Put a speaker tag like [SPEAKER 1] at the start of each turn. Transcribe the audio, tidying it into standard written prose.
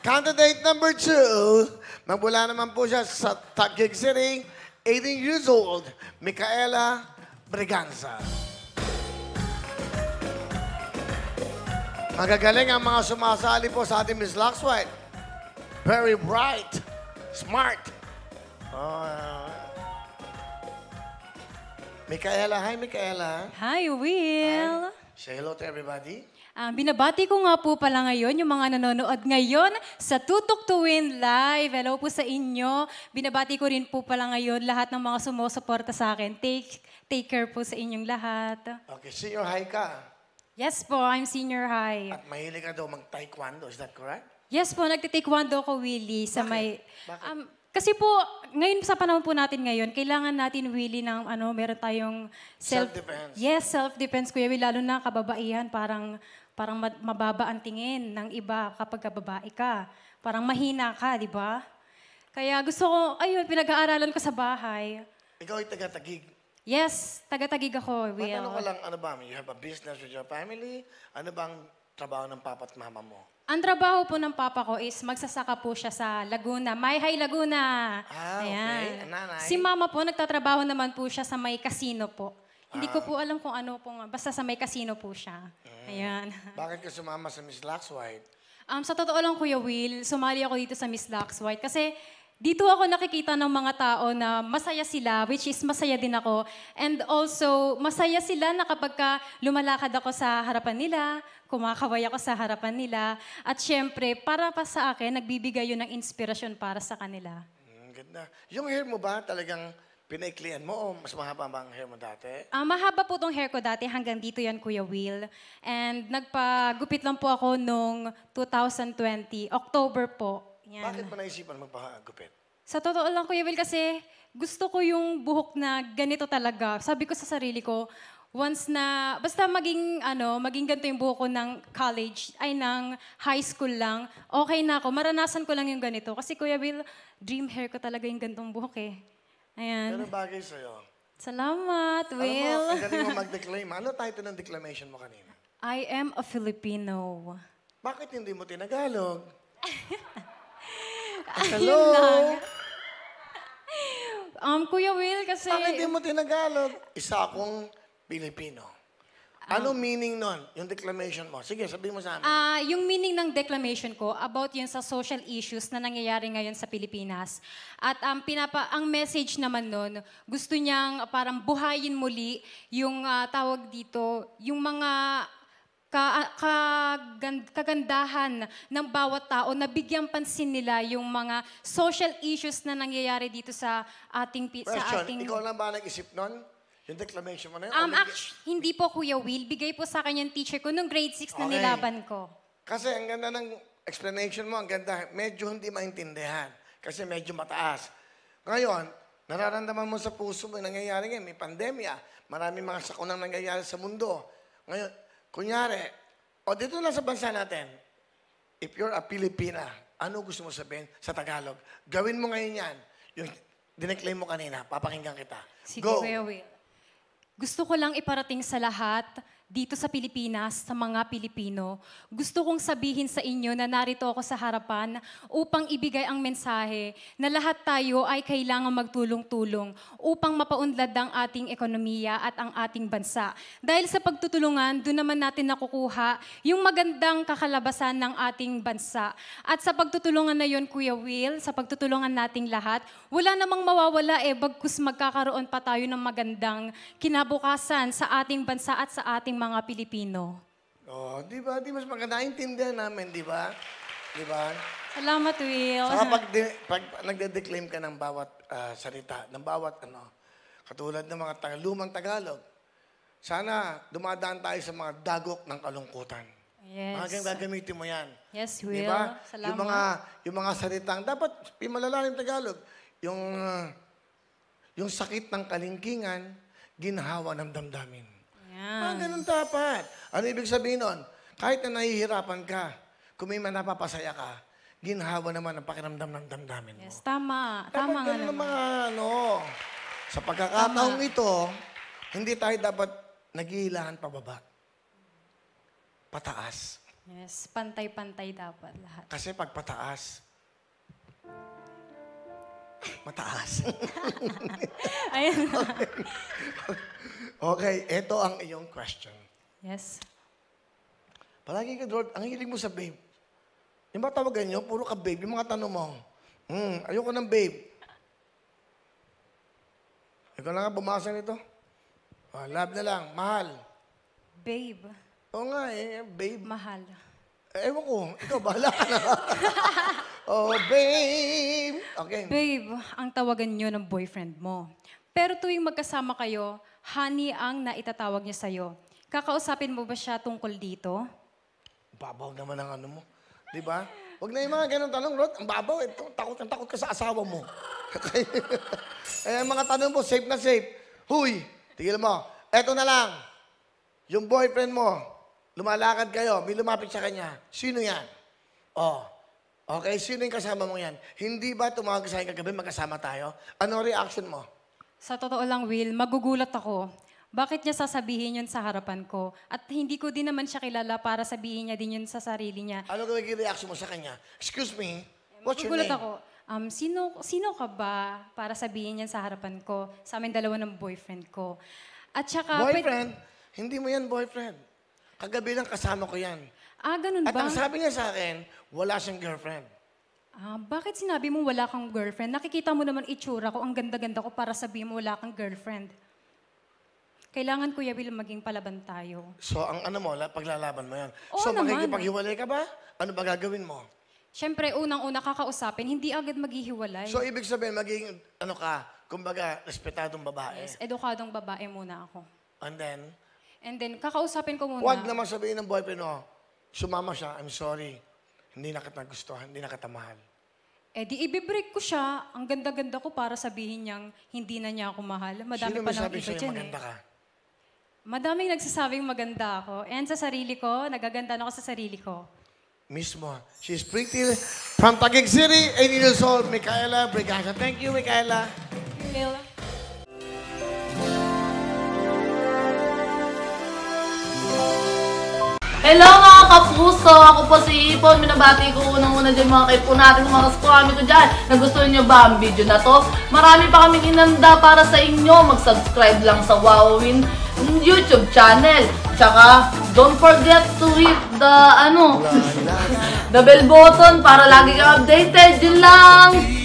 [SPEAKER 1] Candidate number 2, magmula naman po siya sa Taguig City, 18 years old, Micaela Breganza. Magagaling ang mga sumasali po sa ating Miss Laxwhite. Very bright, smart. Micaela, hi Micaela.
[SPEAKER 2] Hi, Will.
[SPEAKER 1] Say hello to everybody.
[SPEAKER 2] Binabati ko nga po pala ngayon yung mga nanonood ngayon sa Tutok to Win Live. Hello po sa inyo. Binabati ko rin po pala ngayon lahat ng mga sumusuporta sa akin. Take care po sa inyong lahat.
[SPEAKER 1] Okay, senior high ka.
[SPEAKER 2] Yes po, I'm senior high.
[SPEAKER 1] At mahilig ka daw mag-taekwondo, is that correct?
[SPEAKER 2] Yes po, nagtitaekwondo ko, Willie, sa may...
[SPEAKER 1] Bakit?
[SPEAKER 2] Kasi po, ngayon sa panahon po natin ngayon, kailangan natin, Willie, ng meron tayong
[SPEAKER 1] Self-defense.
[SPEAKER 2] Yes, self-defense, Kuya Will, lalo na kababaihan, parang mababa ang tingin ng iba kapag kababae ka. Parang mahina ka, di ba? Kaya gusto ko, ayun, pinag-aaralan ko sa bahay.
[SPEAKER 1] Ikaw ay taga-Taguig.
[SPEAKER 2] Yes, taga-Taguig ako, Will.
[SPEAKER 1] Matanong ko lang, ano ba, you have a business with your family? Ano bang trabaho ng papa at mama mo?
[SPEAKER 2] Ang trabaho po ng papa ko is magsasaka po siya sa Laguna. Mayhay, Laguna.
[SPEAKER 1] Okay. Nanay?
[SPEAKER 2] Si mama po, nagtatrabaho naman po siya sa may casino po. Hindi ko po alam kung ano po, basta sa may casino po siya. Ayan.
[SPEAKER 1] Bakit ka sumama sa Miss Laxwhite?
[SPEAKER 2] Sa totoo lang, Kuya Will, sumali ako dito sa Miss Laxwhite kasi dito ako nakikita ng mga tao na masaya sila, which is masaya din ako. And also, masaya sila na kapag lumalakad ako sa harapan nila, kumakaway ako sa harapan nila. At syempre, para pa sa akin, nagbibigay yun ng inspirasyon para sa kanila.
[SPEAKER 1] Ganda. Yung hair mo ba talagang pinaiklian mo o mas mahaba ba ang hair mo dati?
[SPEAKER 2] Mahaba po tong hair ko dati, hanggang dito yan, Kuya Will. And nagpagupit lang po ako noong 2020, October po. Yan.
[SPEAKER 1] Bakit mo naisipan magpagupit?
[SPEAKER 2] Sa totoo lang, Kuya Will, kasi gusto ko yung buhok na ganito talaga. Sabi ko sa sarili ko, once na, basta maging ganito yung buhok ko ng college, ay ng high school lang, okay na ako. Maranasan ko lang yung ganito. Kasi Kuya Will, dream hair ko talaga yung ganitong buhok eh. Ayan.
[SPEAKER 1] Pero bagay sa'yo.
[SPEAKER 2] Salamat, Will.
[SPEAKER 1] Alam mo, ang galing mo mag-declaim. Ano title ng declamation mo kanina?
[SPEAKER 2] I am a Filipino.
[SPEAKER 1] Bakit hindi mo tinagalog?
[SPEAKER 2] Ayun lang. Kuya Will, kasi...
[SPEAKER 1] Bakit hindi mo tinagalog? Isa akong Pilipino. Ano meaning nun? Yung declamation mo? Sige, sabihin mo sa amin.
[SPEAKER 2] Yung meaning ng declamation ko about yun sa social issues na nangyayari ngayon sa Pilipinas. At ang message naman nun, gusto niyang parang buhayin muli yung tawag dito, yung mga kagandahan ng bawat tao na bigyang pansin nila yung mga social issues na nangyayari dito sa ating...
[SPEAKER 1] Question, ikaw lang ba nag-isip nun? Yung declamation mo na yun?
[SPEAKER 2] Hindi po, Kuya Will. Bigay po sa akin yung teacher ko nung grade 6 na nilaban ko.
[SPEAKER 1] Kasi ang ganda ng explanation mo, ang ganda. Medyo hindi maintindihan. Kasi medyo mataas. Ngayon, nararamdaman mo sa puso mo yung nangyayari ngayon. May pandemya. Maraming mga sakunang nangyayari sa mundo. Ngayon, kunyari, dito lang sa bansa natin, if you're a Filipina, ano gusto mo sabihin sa Tagalog? Gawin mo ngayon yan. Yung dineclaim mo kanina, papakinggan kita.
[SPEAKER 2] Sige,
[SPEAKER 1] Go!
[SPEAKER 2] Kuya Will. Gusto ko lang iparating sa lahat dito sa Pilipinas, sa mga Pilipino. Gusto kong sabihin sa inyo na narito ako sa harapan upang ibigay ang mensahe na lahat tayo ay kailangan magtulong-tulong upang mapaunlad ang ating ekonomiya at ang ating bansa. Dahil sa pagtutulungan, doon naman natin nakukuha yung magandang kakalabasan ng ating bansa. At sa pagtutulungan na yon, Kuya Will, sa pagtutulungan nating lahat, wala namang mawawala bagkus magkakaroon pa tayo ng magandang kinabukasan sa ating bansa at sa ating mga Pilipino.
[SPEAKER 1] Di ba? Di mas maganda. Intindihan namin, di ba? Di ba?
[SPEAKER 2] Salamat, Will.
[SPEAKER 1] Saka pag nagde-declaim ka ng bawat salita, ng bawat katulad ng mga lumang Tagalog, sana dumadaan tayo sa mga dagok ng kalungkutan.
[SPEAKER 2] Yes.
[SPEAKER 1] Hanggang gagamitin mo yan.
[SPEAKER 2] Yes, Will.
[SPEAKER 1] Di ba?
[SPEAKER 2] Salamat.
[SPEAKER 1] Yung mga salitang, dapat malalalim Tagalog. Yung sakit ng kalingkingan, ginhawa ng damdamin. Ganun dapat. Ano ibig sabihin nun? Kahit na nahihirapan ka, kung may napapasaya ka, ginhawa naman ang pakiramdam ng damdamin mo.
[SPEAKER 2] Yes, tama.
[SPEAKER 1] Dapat
[SPEAKER 2] Tama nga
[SPEAKER 1] ganun
[SPEAKER 2] naman.
[SPEAKER 1] mga sa pagkakataong ito, hindi tayo dapat naghihilahan pababa. Pataas.
[SPEAKER 2] Yes, pantay-pantay dapat lahat.
[SPEAKER 1] Kasi pag pataas, mataas.
[SPEAKER 2] Ayun.
[SPEAKER 1] Okay, ito ang iyong question.
[SPEAKER 2] Yes.
[SPEAKER 1] Palagi ka, Lord, ang hilig mo sa babe. Yung ba tawagan nyo, puro ka babe. Yung mga tanong mo, ayoko ng babe. Ikaw na nga, bumasa nito. Oh, love na lang, mahal.
[SPEAKER 2] Babe.
[SPEAKER 1] Oo nga babe.
[SPEAKER 2] Mahal.
[SPEAKER 1] Ewan ko, ikaw, bahala ka na. Oh, babe. Okay.
[SPEAKER 2] Babe, ang tawagan niyo ng boyfriend mo. Pero tuwing magkasama kayo, honey ang naitatawag niya sa'yo. Kakausapin mo ba siya tungkol dito?
[SPEAKER 1] Babaw naman ang ano mo. Di ba? Huwag na yung mga ganun tanong, Rod. Ang babaw, takot ka sa asawa mo. Kaya mga tanong mo, safe na safe. Huy, tigil mo. Eto na lang. Yung boyfriend mo, lumalakad kayo, may lumapit sa kanya. Sino yan? Oh, okay, sino yung kasama mo yan? Hindi ba tumawag sa akin kagabi, magkasama tayo? Ano reaction mo?
[SPEAKER 2] Sa totoo lang, Will, magugulat ako. Bakit niya sasabihin yun sa harapan ko? At hindi ko din naman siya kilala para sabihin niya din yun sa sarili niya.
[SPEAKER 1] Ano gawin reaction mo sa kanya? Excuse me, what's your
[SPEAKER 2] Magugulat
[SPEAKER 1] name?
[SPEAKER 2] ako. Sino ka ba para sabihin yan sa harapan ko? Sa amin dalawa ng boyfriend ko. At saka...
[SPEAKER 1] Boyfriend? Hindi mo yan boyfriend. Kagabi lang kasama ko yan.
[SPEAKER 2] Ganun
[SPEAKER 1] At
[SPEAKER 2] ba?
[SPEAKER 1] ang sabi niya sa akin, wala siyang girlfriend.
[SPEAKER 2] Bakit sinabi mo wala kang girlfriend? Nakikita mo naman itsura ko, ang ganda-ganda ko para sabihin mo wala kang girlfriend. Kailangan, Kuya Will, maging palaban tayo.
[SPEAKER 1] So, ang ano mo, paglalaban mo yan.
[SPEAKER 2] Oo
[SPEAKER 1] So,
[SPEAKER 2] naman.
[SPEAKER 1] makikipaghiwalay ka ba? Ano ba gagawin mo?
[SPEAKER 2] Siyempre, unang-una kakausapin, hindi agad maghihiwalay.
[SPEAKER 1] So, ibig sabihin, magiging, ano ka, kumbaga, respetadong babae.
[SPEAKER 2] Yes, edukadong babae muna ako.
[SPEAKER 1] And
[SPEAKER 2] then, kakausapin ko muna.
[SPEAKER 1] huwag naman sabihin ng boyfriend mo, sumama siya, I'm sorry. Hindi na kita gustuhan, hindi na kita mahal.
[SPEAKER 2] Di ibibreak ko siya. Ang ganda-ganda ko para sabihin niyang hindi na niya ako mahal. Madami
[SPEAKER 1] Sino
[SPEAKER 2] pa
[SPEAKER 1] may
[SPEAKER 2] lang
[SPEAKER 1] sabi
[SPEAKER 2] iba
[SPEAKER 1] sa'yo
[SPEAKER 2] dyan
[SPEAKER 1] maganda ka?
[SPEAKER 2] Madaming nagsasabing maganda ako. And sa sarili ko, nagaganda ako sa sarili ko.
[SPEAKER 1] Mismo. She's pretty. From Taguig City, 18 years old, Micaela Brigasa. Thank you, Micaela.
[SPEAKER 2] Will?
[SPEAKER 3] Hello mga kapuso! Ako po si Ipon. Minabati ko unang-una dyan mga kaipo natin, mga kaskwami ko dyan. Nagustuhan nyo ba ang video na to? Marami pa kaming inanda para sa inyo. Mag-subscribe lang sa Wowin YouTube channel. Tsaka, don't forget to hit the, the bell button para lagi ka updated. Yun lang!